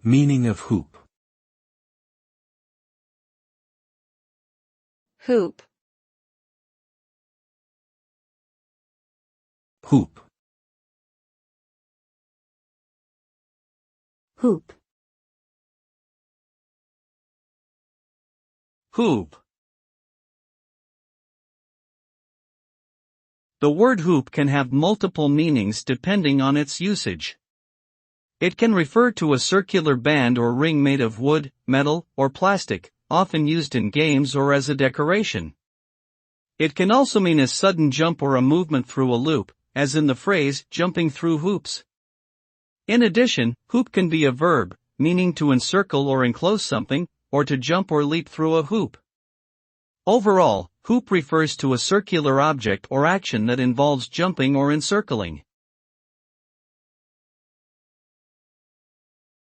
Meaning of hoop. Hoop. Hoop. Hoop. Hoop. The word hoop can have multiple meanings depending on its usage. It can refer to a circular band or ring made of wood, metal, or plastic, often used in games or as a decoration. It can also mean a sudden jump or a movement through a loop, as in the phrase, jumping through hoops. In addition, hoop can be a verb, meaning to encircle or enclose something, or to jump or leap through a hoop. Overall, hoop refers to a circular object or action that involves jumping or encircling.